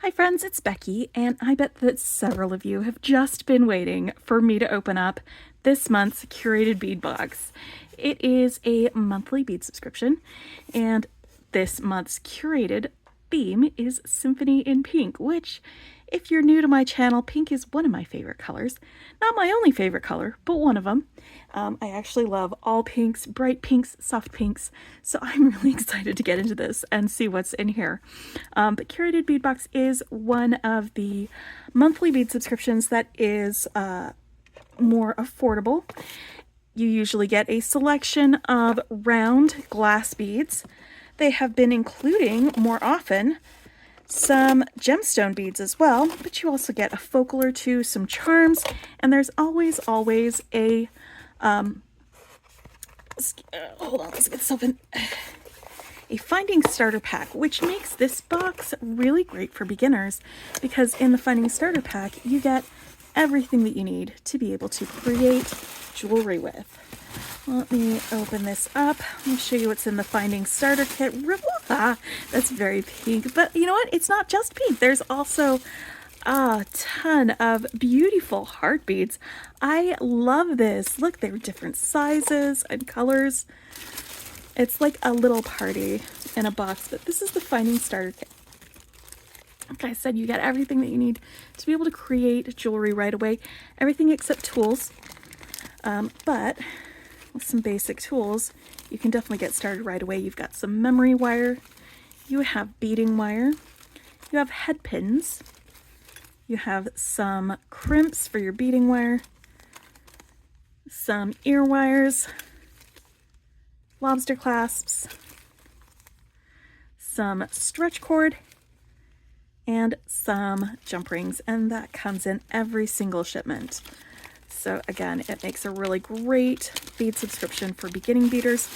Hi friends, it's Becky, and I bet that several of you have just been waiting for me to open up this month's Curated Bead box. It is a monthly bead subscription, and this month's curated theme is Symphony in Pink, which, if you're new to my channel, pink is one of my favorite colors. Not my only favorite color, but one of them. I actually love all pinks, bright pinks, soft pinks, so I'm really excited to get into this and see what's in here. But Curated Bead Box is one of the monthly bead subscriptions that is more affordable. You usually get a selection of round glass beads. They have been including, more often, some gemstone beads as well, but you also get a focal or two, some charms, and there's always a hold on, let's get this open. A finding starter pack, which makes this box really great for beginners, because in the finding starter pack you get everything that you need to be able to create jewelry with. Let me open this up. Let me show you what's in the finding starter kit. That's very pink, but you know what? It's not just pink. There's also a ton of beautiful heart beads. I love this. Look, they're different sizes and colors. It's like a little party in a box, but this is the finding starter kit. Like I said, you get everything that you need to be able to create jewelry right away. Everything except tools, but with some basic tools, you can definitely get started right away. You've got some memory wire, you have beading wire, you have head pins, you have some crimps for your beading wire, some ear wires, lobster clasps, some stretch cord, and some jump rings, and that comes in every single shipment. So again, it makes a really great bead subscription for beginning beaders,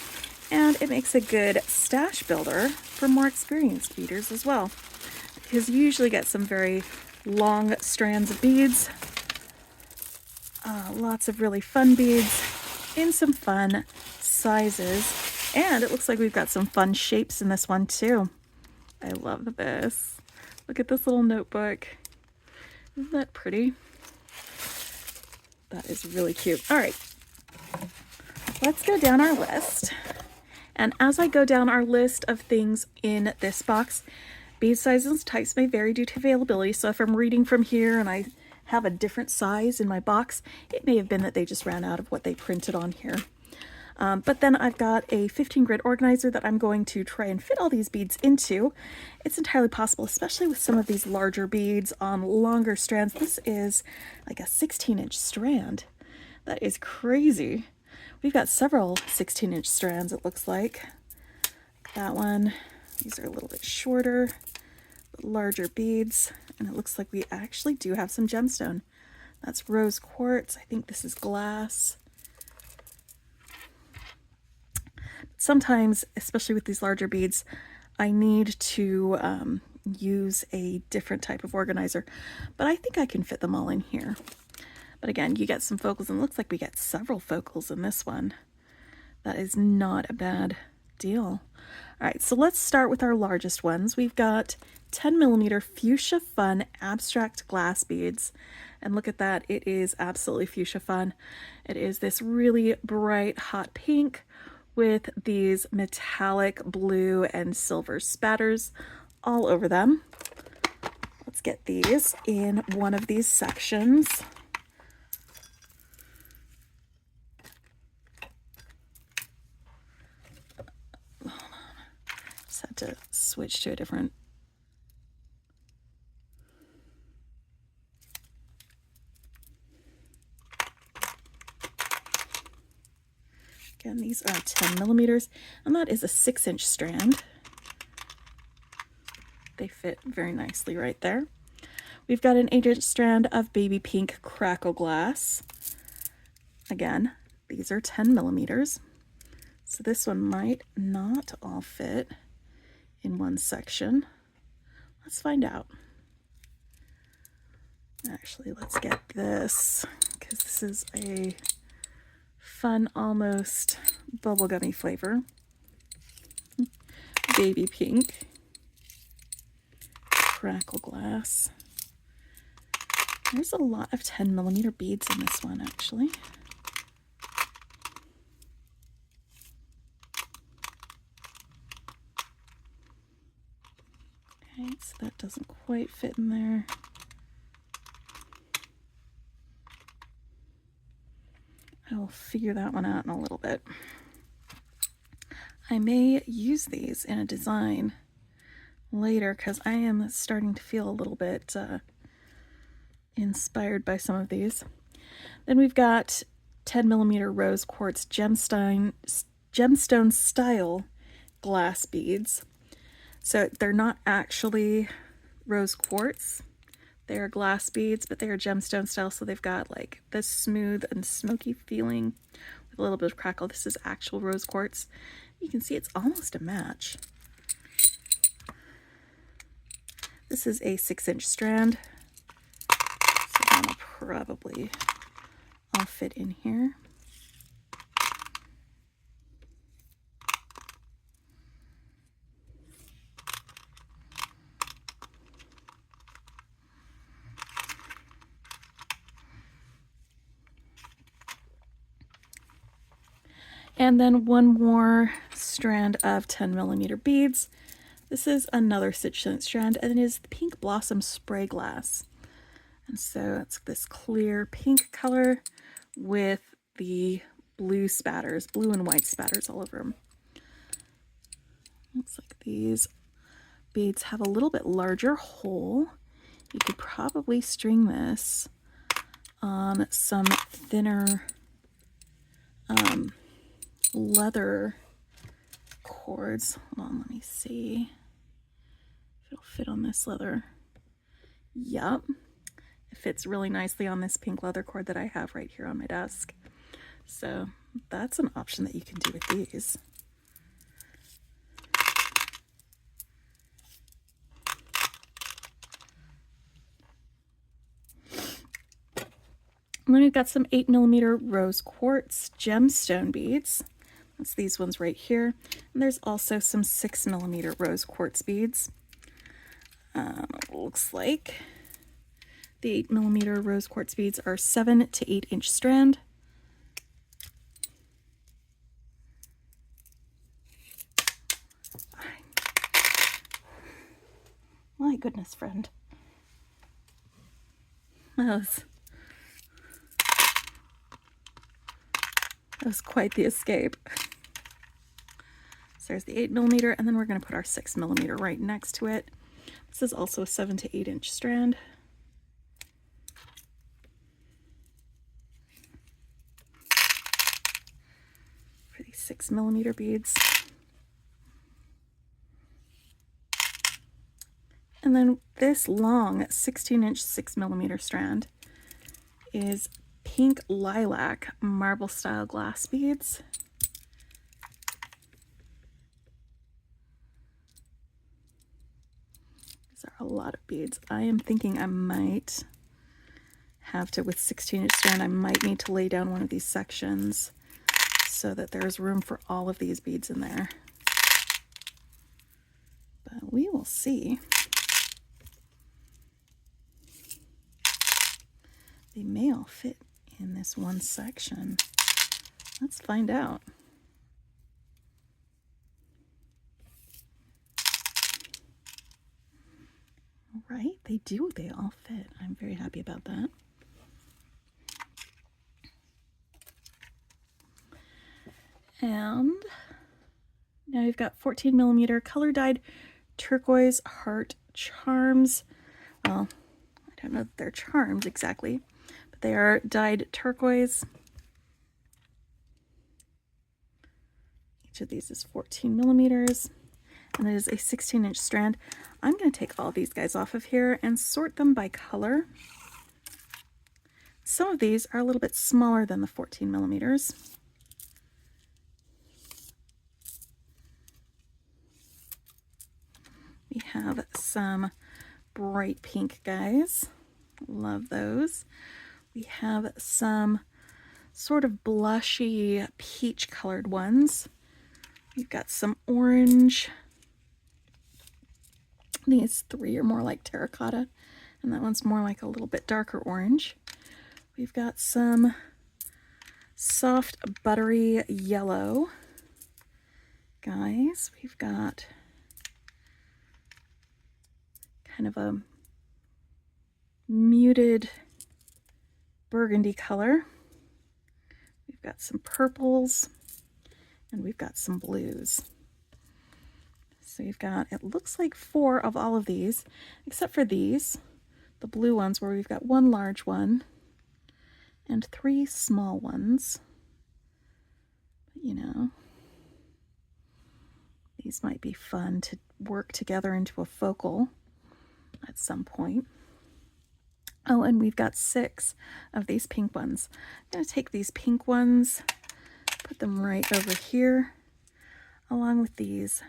and it makes a good stash builder for more experienced beaders as well, because you usually get some very long strands of beads, lots of really fun beads in some fun sizes, and it looks like we've got some fun shapes in this one too. I love this. Look at this little notebook. Isn't that pretty? That is really cute. All right, let's go down our list. And as I go down our list of things in this box, bead sizes and types may vary due to availability. So if I'm reading from here and I have a different size in my box, it may have been that they just ran out of what they printed on here. But then I've got a 15 grit organizer that I'm going to try and fit all these beads into. It's entirely possible, especially with some of these larger beads on longer strands. This is like a 16-inch strand. That is crazy. We've got several 16-inch strands, it looks like. That one. These are a little bit shorter, but larger beads. And it looks like we actually do have some gemstone. That's rose quartz. I think this is glass. Sometimes, especially with these larger beads, I need to use a different type of organizer, but I think I can fit them all in here. But again, you get some focals, and it looks like we get several focals in this one. That is not a bad deal. All right, so let's start with our largest ones. We've got 10mm Fuchsia Fun abstract glass beads, and look at that, it is absolutely fuchsia fun. It is this really bright hot pink with these metallic blue and silver spatters all over them. Let's get these in one of these sections. Just had to switch to a different. Again, these are 10mm, and that is a 6-inch strand. They fit very nicely right there. We've got an 8-inch strand of baby pink crackle glass. Again, these are 10mm. So this one might not all fit in one section. Let's find out. Actually, let's get this, because this is a fun, almost bubblegummy flavor. Baby pink. crackle glass. There's a lot of 10mm beads in this one, actually. Okay, so that doesn't quite fit in there. I will figure that one out in a little bit. I may use these in a design later because I am starting to feel a little bit inspired by some of these. Then we've got 10mm rose quartz gemstone style glass beads. So they're not actually rose quartz. They are glass beads, but they are gemstone style, so they've got like this smooth and smoky feeling with a little bit of crackle. This is actual rose quartz. You can see it's almost a match. This is a 6-inch strand, so that'll probably all fit in here. And then one more strand of 10mm beads. This is another 6-inch strand, and it is the Pink Blossom Spray Glass. And so it's this clear pink color with the blue spatters, blue and white spatters all over them. Looks like these beads have a little bit larger hole. You could probably string this on some thinner leather cords. Hold on, let me see if it'll fit on this leather. Yup, it fits really nicely on this pink leather cord that I have right here on my desk. So that's an option that you can do with these. And then we've got some 8mm rose quartz gemstone beads. That's these ones right here. And there's also some 6mm rose quartz beads. Looks like the 8mm rose quartz beads are 7 to 8-inch strand. My goodness, friend. That was quite the escape. So there's the 8mm, and then we're going to put our 6mm right next to it. This is also a 7 to 8-inch strand. For these 6mm beads. And then this long 16-inch 6mm strand is pink lilac marble style glass beads. These are a lot of beads. I am thinking I might have to, with 16-inch strand, I might need to lay down one of these sections so that there's room for all of these beads in there. But we will see. They may all fit in this one section. Let's find out. All right, they do. They all fit. I'm very happy about that. And now you've got 14mm color dyed turquoise heart charms. Well, I don't know if they're charms exactly. They are dyed turquoise. Each of these is 14mm, and it is a 16-inch strand. I'm going to take all these guys off of here and sort them by color. Some of these are a little bit smaller than the 14mm. We have some bright pink guys. Love those. We have some sort of blushy peach colored ones. We've got some orange. These three are more like terracotta, and that one's more like a little bit darker orange. We've got some soft buttery yellow. Guys, we've got kind of a muted burgundy color. We've got some purples, and we've got some blues. So you've got, it looks like 4 of all of these, except for these, the blue ones, where we've got 1 large one and 3 small ones. But, you know, these might be fun to work together into a focal at some point. Oh, and we've got 6 of these pink ones. I'm going to take these pink ones, put them right over here, along with these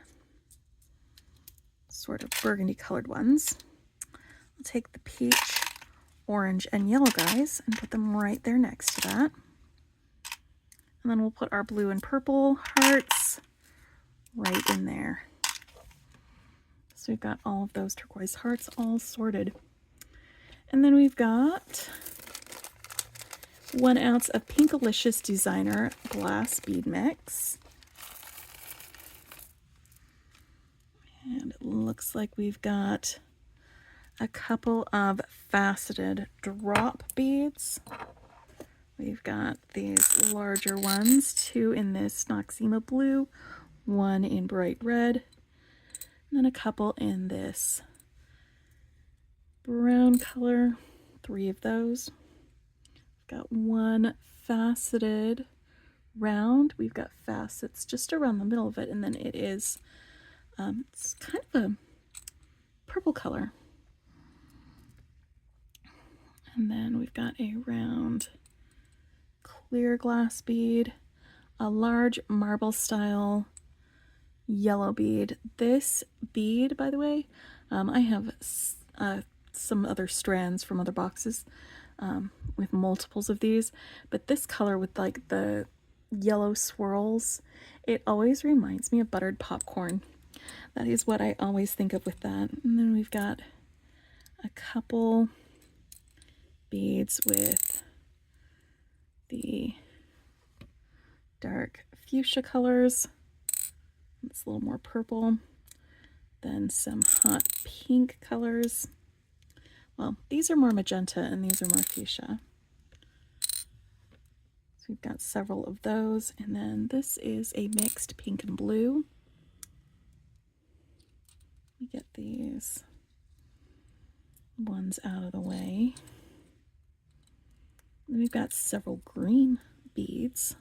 sort of burgundy colored ones. I'll take the peach, orange, and yellow guys and put them right there next to that. And then we'll put our blue and purple hearts right in there. So we've got all of those turquoise hearts all sorted. And then we've got 1 ounce of Pinkalicious Designer glass bead mix. And it looks like we've got a couple of faceted drop beads. We've got these larger ones, 2 in this Noxema blue, 1 in bright red, and then a couple in this brown color, 3 of those. We've got 1 faceted round. We've got facets just around the middle of it, and then it is it's kind of a purple color. And then we've got a round clear glass bead, a large marble style yellow bead. This bead, by the way, I have some other strands from other boxes with multiples of these, but this color with like the yellow swirls, it always reminds me of buttered popcorn. That is what I always think of with that. And then we've got a couple beads with the dark fuchsia colors. It's a little more purple. Then some hot pink colors. Well, these are more magenta and these are more fuchsia. So we've got several of those. And then this is a mixed pink and blue. We get these ones out of the way. Then we've got several green beads.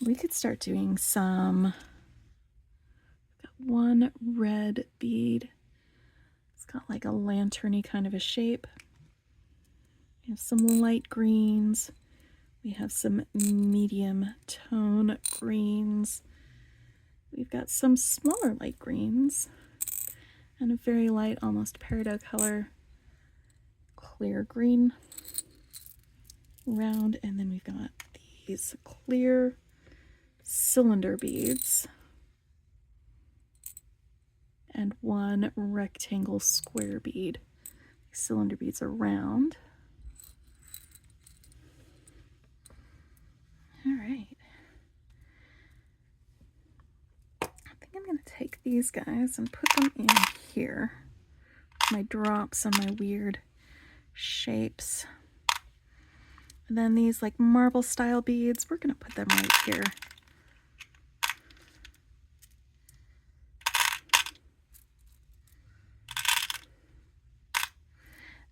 We could start doing some. We've got 1 red bead. It's got like a lantern-y kind of a shape. We have some light greens. We have some medium tone greens. We've got some smaller light greens and a very light, almost peridot color, clear green round. And then we've got these clear cylinder beads and 1 rectangle square bead. These cylinder beads are round. All right. I'm going to take these guys and put them in here. My drops and my weird shapes. And then these like marble style beads, we're going to put them right here.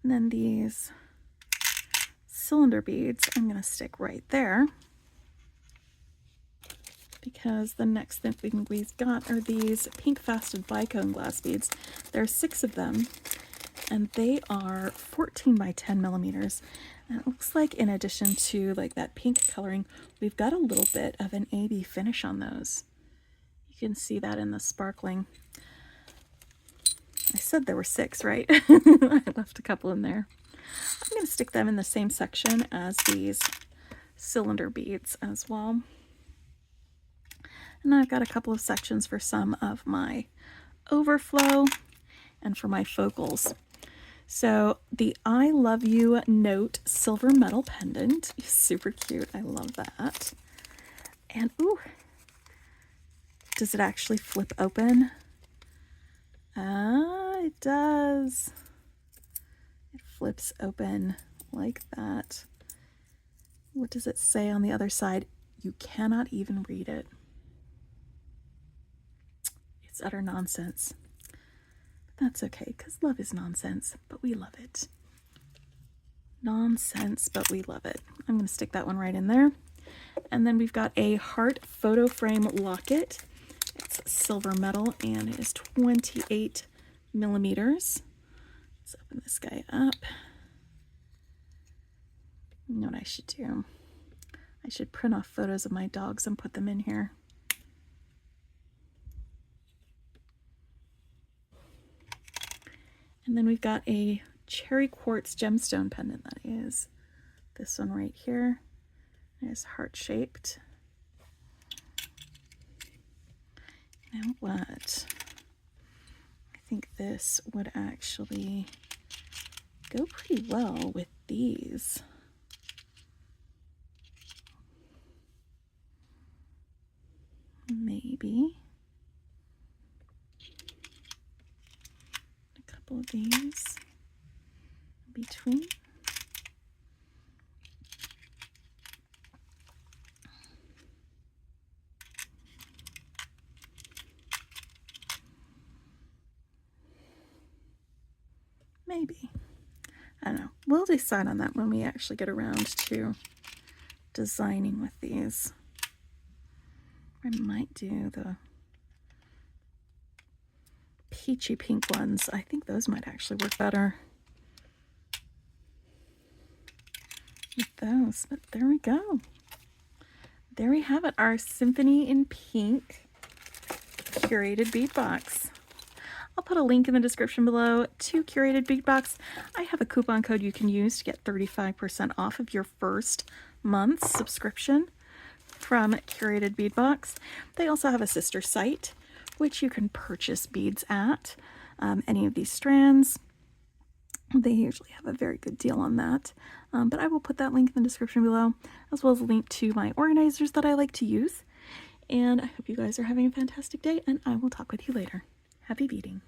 And then these cylinder beads, I'm going to stick right there. Because the next thing we've got are these pink faceted bicone glass beads. There are 6 of them, and they are 14 by 10 millimeters. And it looks like in addition to like that pink coloring, we've got a little bit of an AB finish on those. You can see that in the sparkling. I said there were 6, right? I left a couple in there. I'm going to stick them in the same section as these cylinder beads as well. And I've got a couple of sections for some of my overflow. and for my focals. So the I Love You Note silver metal pendant is super cute. I love that. And ooh, does it actually flip open? Ah, it does. It flips open like that. What does it say on the other side? You cannot even read it. It's utter nonsense. But that's okay, because love is nonsense, but we love it. Nonsense, but we love it. I'm going to stick that one right in there. And then we've got a heart photo frame locket. It's silver metal and it is 28 millimeters. Let's open this guy up. You know what I should do? I should print off photos of my dogs and put them in here. And then we've got a cherry quartz gemstone pendant. That is this one right here. It is heart-shaped. You know what? I think this would actually go pretty well with these. Maybe a couple of these in between. Maybe. I don't know. We'll decide on that when we actually get around to designing with these. I might do the peachy pink ones. I think those might actually work better with those. But there we go. There we have it. Our Symphony in Pink curated bead box. I'll put a link in the description below to Curated Bead Box. I have a coupon code you can use to get 35% off of your first month's subscription from Curated Bead Box. They also have a sister site, which you can purchase beads at. Any of these strands, they usually have a very good deal on that. But I will put that link in the description below, as well as a link to my organizers that I like to use. And I hope you guys are having a fantastic day, and I will talk with you later. Happy beading.